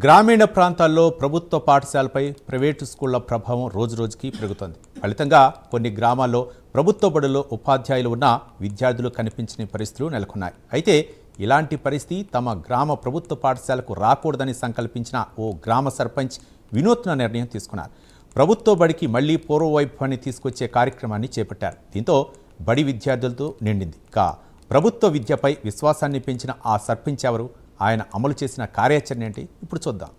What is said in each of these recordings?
గ్రామీణ ప్రాంతాల్లో ప్రభుత్వ పాఠశాలపై ప్రైవేటు స్కూళ్ల ప్రభావం రోజురోజుకి పెరుగుతోంది. ఫలితంగా కొన్ని గ్రామాల్లో ప్రభుత్వ బడుల్లో ఉపాధ్యాయులు ఉన్న విద్యార్థులు కనిపించని పరిస్థితులు నెలకొన్నాయి. అయితే ఇలాంటి పరిస్థితి తమ గ్రామ ప్రభుత్వ పాఠశాలకు రాకూడదని సంకల్పించిన ఓ గ్రామ సర్పంచ్ వినూత్న నిర్ణయం తీసుకున్నారు. ప్రభుత్వ బడికి మళ్లీ పూర్వవైభవాన్ని తీసుకొచ్చే కార్యక్రమాన్ని చేపట్టారు. దీంతో బడి విద్యార్థులతో నిండింది. ప్రభుత్వ విద్యపై విశ్వాసాన్ని పెంచిన ఆ సర్పంచ్ ఎవరు, ఆయన అమలు చేసిన కార్యాచరణ ఏంటి ఇప్పుడు చూద్దాం.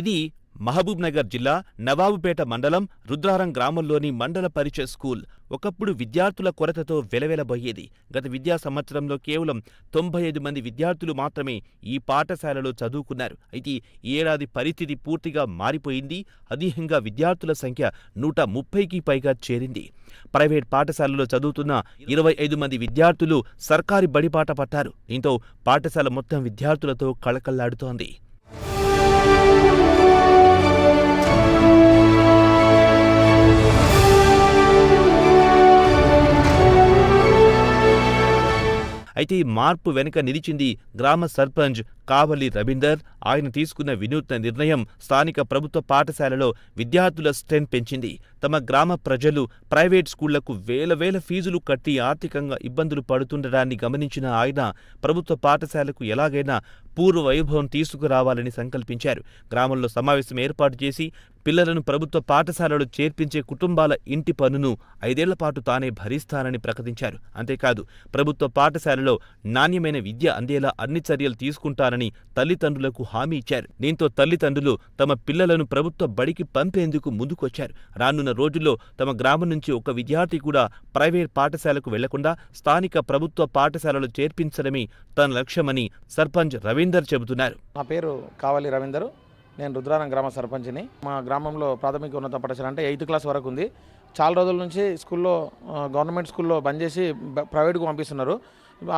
ఇది మహబూబ్ నగర్ జిల్లా నవాబుపేట మండలం రుద్రారం గ్రామంలోని మండల పరిషత్ స్కూల్. ఒకప్పుడు విద్యార్థుల కొరతతో వెలవెలబోయేది. గత విద్యా సంవత్సరంలో కేవలం 95 మంది విద్యార్థులు మాత్రమే ఈ పాఠశాలలో చదువుకున్నారు. అయితే ఈ ఏడాది పరిస్థితి పూర్తిగా మారిపోయింది. అధికంగా విద్యార్థుల సంఖ్య 130కి పైగా చేరింది. ప్రైవేట్ పాఠశాలలో చదువుతున్న 25 మంది విద్యార్థులు సర్కారీ బడిబాట పట్టారు. దీంతో పాఠశాల మొత్తం విద్యార్థులతో కళకళలాడుతోంది. అయితే ఈ మార్పు వెనుక నిలిచింది గ్రామ సర్పంచ్ కావలి రవీందర్. ఆయన తీసుకున్న వినూత్న నిర్ణయం స్థానిక ప్రభుత్వ పాఠశాలలో విద్యార్థుల స్ట్రెంత్ పెంచింది. తమ గ్రామ ప్రజలు ప్రైవేట్ స్కూళ్లకు వేల ఫీజులు కట్టి ఆర్థికంగా ఇబ్బందులు పడుతుండడాన్ని గమనించిన ఆయన ప్రభుత్వ పాఠశాలకు ఎలాగైనా పూర్వ వైభవం తీసుకురావాలని సంకల్పించారు. గ్రామంలో సమావేశం ఏర్పాటు చేసి పిల్లలను ప్రభుత్వ పాఠశాలలో చేర్పించే కుటుంబాల ఇంటి పన్నును 5 ఏళ్ల పాటు తానే భరిస్తానని ప్రకటించారు. అంతేకాదు ప్రభుత్వ పాఠశాలలో నాణ్యమైన విద్య అందేలా అన్ని చర్యలు తీసుకుంటానని తల్లిదండ్రులకు హామీ ఇచ్చారు. దీంతో తల్లిదండ్రులు తమ పిల్లలను ప్రభుత్వ బడికి పంపేందుకు ముందుకొచ్చారు. రానున్న రోజుల్లో తమ గ్రామం నుంచి ఒక విద్యార్థి కూడా ప్రైవేట్ పాఠశాలకు వెళ్లకుండా స్థానిక ప్రభుత్వ పాఠశాలలో చేర్పించడమే తన లక్ష్యమని సర్పంచ్ రవీందర్ చెబుతున్నారు. నా పేరు కావలి రవీందర్. నేను రుద్రారం గ్రామ సర్పంచ్ని. మా గ్రామంలో ప్రాథమిక ఉన్నత పాఠశాల అంటే 8th క్లాస్ వరకు ఉంది. చాలా రోజుల నుంచి స్కూల్లో గవర్నమెంట్ స్కూల్లో బంద్ చేసి ప్రైవేట్కు పంపిస్తున్నారు.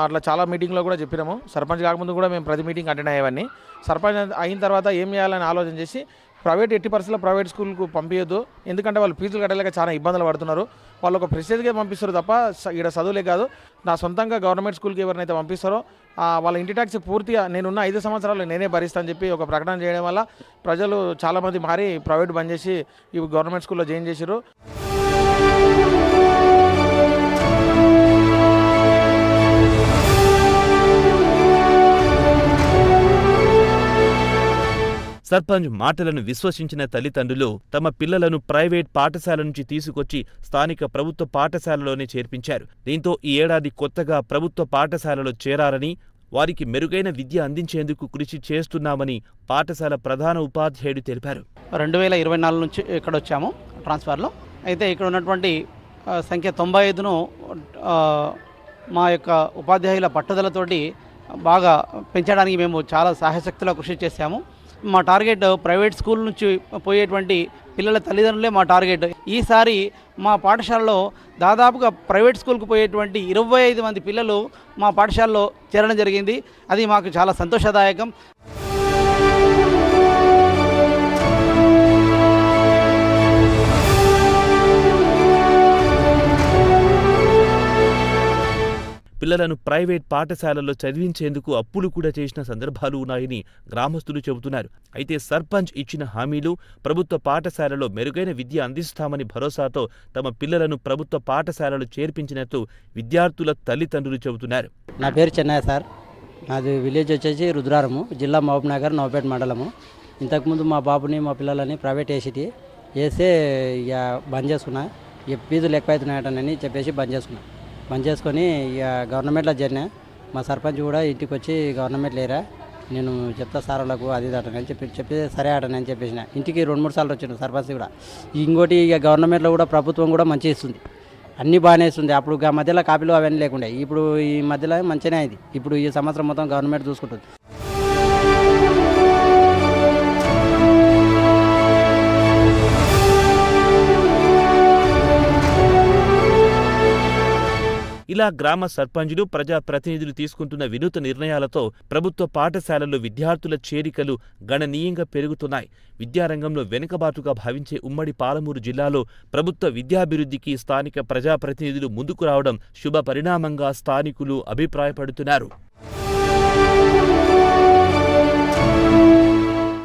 అట్లా చాలా మీటింగ్లో కూడా చెప్పినాము. సర్పంచ్ కాకముందు కూడా మేము ప్రతి మీటింగ్ అటెండ్ అయ్యేవాడిని. సర్పంచ్ అయిన తర్వాత ఏం చేయాలని ఆలోచన చేసి ప్రైవేట్ ఎట్టి పరిస్థితుల్లో ప్రైవేట్ స్కూల్కు పంపించొద్దు. ఎందుకంటే వాళ్ళు ఫీజులు కట్టలేక చాలా ఇబ్బందులు పడుతున్నారు. వాళ్ళు ఒక ప్రెస్టేజ్గా పంపిస్తారు తప్ప ఇక్కడ చదువులే కాదు. నా సొంతంగా గవర్నమెంట్ స్కూల్కి ఎవరినైతే పంపిస్తారో వాళ్ళ ఇంటి ట్యాక్స్ పూర్తిగా నేనున్న 5 సంవత్సరాలు నేనే భరిస్తానని చెప్పి ఒక ప్రకటన చేయడం వల్ల ప్రజలు చాలామంది మారి ప్రైవేట్ బంద్ చేసి ఇవి గవర్నమెంట్ స్కూల్లో జాయిన్ చేశారు. సర్పంచ్ మాటలను విశ్వసించిన తల్లిదండ్రులు తమ పిల్లలను ప్రైవేట్ పాఠశాల నుంచి తీసుకొచ్చి స్థానిక ప్రభుత్వ పాఠశాలలోనే చేర్పించారు. దీంతో ఈ ఏడాది కొత్తగా ప్రభుత్వ పాఠశాలలో చేరారని, వారికి మెరుగైన విద్య అందించేందుకు కృషి చేస్తున్నామని పాఠశాల ప్రధాన ఉపాధ్యాయుడు తెలిపారు. 2024 నుంచి ఇక్కడ వచ్చాము ట్రాన్స్ఫర్లో. అయితే ఇక్కడ ఉన్నటువంటి సంఖ్య 95ను మా యొక్క ఉపాధ్యాయుల పట్టుదలతోటి బాగా పెంచడానికి మేము చాలా సాయశక్తిలో కృషి చేశాము. మా టార్గెట్ ప్రైవేట్ స్కూల్ నుంచి పోయేటువంటి పిల్లల తల్లిదండ్రులే మా టార్గెట్. ఈసారి మా పాఠశాలలో దాదాపుగా ప్రైవేట్ స్కూల్కి పోయేటువంటి 25 మంది పిల్లలు మా పాఠశాలలో చేరడం జరిగింది. అది మాకు చాలా సంతోషదాయకం. పిల్లలను ప్రైవేట్ పాఠశాలల్లో చదివించేందుకు అప్పులు కూడా చేసిన సందర్భాలు ఉన్నాయని గ్రామస్తులు చెబుతున్నారు. అయితే సర్పంచ్ ఇచ్చిన హామీలు ప్రభుత్వ పాఠశాలలో మెరుగైన విద్య అందిస్తామని భరోసాతో తమ పిల్లలను ప్రభుత్వ పాఠశాలలో చేర్పించినట్టు విద్యార్థుల తల్లిదండ్రులు చెబుతున్నారు. నా పేరు చెన్నయ్య సార్. నాది విలేజ్ వచ్చేసి రుద్రారము, జిల్లా మహబూబ్ నగర్, నవాబుపేట మండలము. ఇంతకుముందు మా బాబుని మా పిల్లలని ప్రైవేట్ వేసే ఇక బంద్ చేసుకున్నా. ఇక ఫీజులు ఎక్కువవుతున్నాయటనని చెప్పేసి బంద్ చేసుకొని ఇక గవర్నమెంట్లో చేరినా. మా సర్పంచ్ కూడా ఇంటికి వచ్చి గవర్నమెంట్ లేరా నేను చెప్తా సార్ వాళ్ళకు అది అటనని చెప్పి సరే అటనని చెప్పేసిన. ఇంటికి 2-3 సార్లు వచ్చిండు సర్పంచ్ కూడా. ఇంకోటి ఇక గవర్నమెంట్లో కూడా ప్రభుత్వం కూడా మంచిగా ఇస్తుంది, అన్నీ బాగానే ఇస్తుంది. అప్పుడు మధ్యలో కాపీలు అవన్నీ లేకుండే, ఇప్పుడు ఈ మధ్యలో మంచిగానే అయింది. ఇప్పుడు ఈ సంవత్సరం మొత్తం గవర్నమెంట్ చూసుకుంటుంది. ఇలా గ్రామ సర్పంచులు, ప్రజాప్రతినిధులు తీసుకుంటున్న వినూత్న నిర్ణయాలతో ప్రభుత్వ పాఠశాలల్లో విద్యార్థుల చేరికలు గణనీయంగా పెరుగుతున్నాయి. విద్యారంగంలో వెనుకబాటుగా భావించే ఉమ్మడి పాలమూరు జిల్లాలో ప్రభుత్వ విద్యాభివృద్ధికి స్థానిక ప్రజాప్రతినిధులు ముందుకు రావడం శుభ పరిణామంగా స్థానికులు అభిప్రాయపడుతున్నారు.